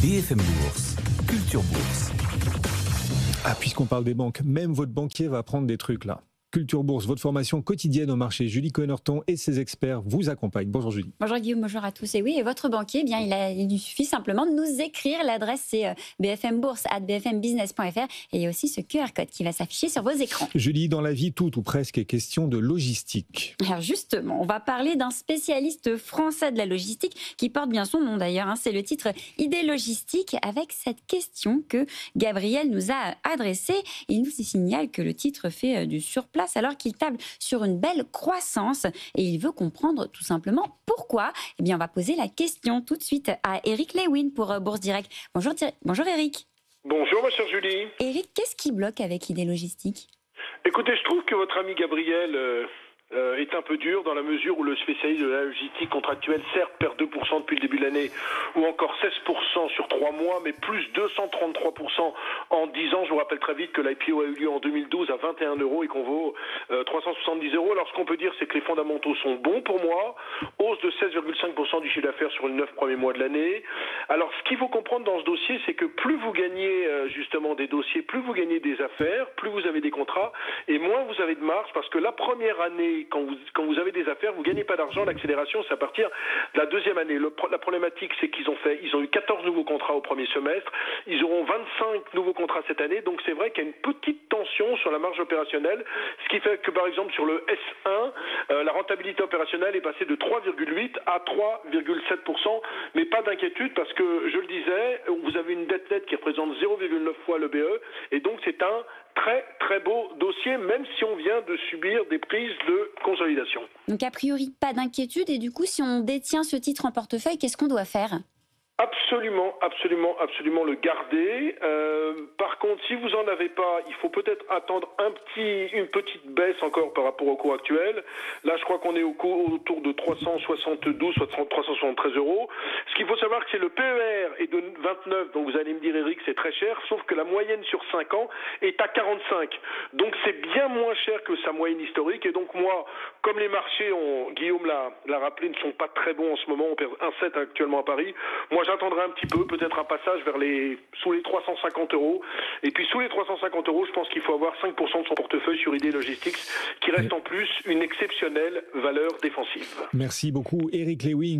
BFM Bourse, Culture Bourse. Ah, puisqu'on parle des banques, même votre banquier va apprendre des trucs là. Culture Bourse, votre formation quotidienne au marché. Julie Cohen-Horton et ses experts vous accompagnent. Bonjour Julie. Bonjour Guillaume, bonjour à tous. Et oui, et votre banquier, eh bien, il lui suffit simplement de nous écrire. L'adresse c'est bfmbourse@bfmbusiness.fr et il y a aussi ce QR code qui va s'afficher sur vos écrans. Julie, dans la vie, tout ou presque est question de logistique. Alors justement, on va parler d'un spécialiste français de la logistique qui porte bien son nom d'ailleurs. C'est le titre Idée logistique avec cette question que Gabriel nous a adressée. Il nous signale que le titre fait du surplace alors qu'il table sur une belle croissance et il veut comprendre tout simplement pourquoi. Eh bien, on va poser la question tout de suite à Eric Lewin pour Bourse Direct. Bonjour Eric. Bonjour ma chère Julie. Eric, qu'est-ce qui bloque avec Idée Logistique ? Écoutez, je trouve que votre ami Gabriel est un peu dur dans la mesure où le spécialiste de la logistique contractuelle certes perd 2% depuis le début de l'année ou encore 16% sur 3 mois mais plus 233% en 10 ans. Je vous rappelle très vite que l'IPO a eu lieu en 2012 à 21 € et qu'on vaut 370 €. Alors ce qu'on peut dire c'est que les fondamentaux sont bons pour moi. Hausse de 16,5% du chiffre d'affaires sur les 9 premiers mois de l'année. Alors ce qu'il faut comprendre dans ce dossier c'est que plus vous gagnez justement des dossiers, plus vous gagnez des affaires, plus vous avez des contrats et moins vous avez de marge parce que la première année quand vous avez des affaires, vous ne gagnez pas d'argent. L'accélération, c'est à partir de la deuxième année. La problématique, c'est qu'ils ont eu 14 nouveaux contrats au premier semestre. Ils auront 25 nouveaux contrats cette année. Donc, c'est vrai qu'il y a une petite tension sur la marge opérationnelle. Ce qui fait que, par exemple, sur le S1, la rentabilité opérationnelle est passée de 3,8 à 3,7%. Mais pas d'inquiétude parce que, je le disais, vous avez une dette nette qui représente 0,9 fois le BE. Et donc, c'est un très très beau dossier, même si on vient de subir des prises de consolidation. Donc a priori pas d'inquiétude et du coup si on détient ce titre en portefeuille, qu'est-ce qu'on doit faire ? Absolument le garder. Par contre, si vous en avez pas, il faut peut-être attendre une petite baisse encore par rapport au cours actuel. Là, je crois qu'on est autour de 372, 373 €. Ce qu'il faut savoir, c'est que le PER est de 29, donc vous allez me dire, Eric, c'est très cher, sauf que la moyenne sur 5 ans est à 45. Donc c'est bien moins cher que sa moyenne historique. Et donc moi, comme les marchés, Guillaume l'a rappelé, ne sont pas très bons en ce moment, on perd 1,7 actuellement à Paris. Moi, j'attendrai un petit peu, peut-être un passage sous les 350 €. Et puis, sous les 350 €, je pense qu'il faut avoir 5% de son portefeuille sur Idée Logistics, qui reste en plus une exceptionnelle valeur défensive. Merci beaucoup, Eric Lewin.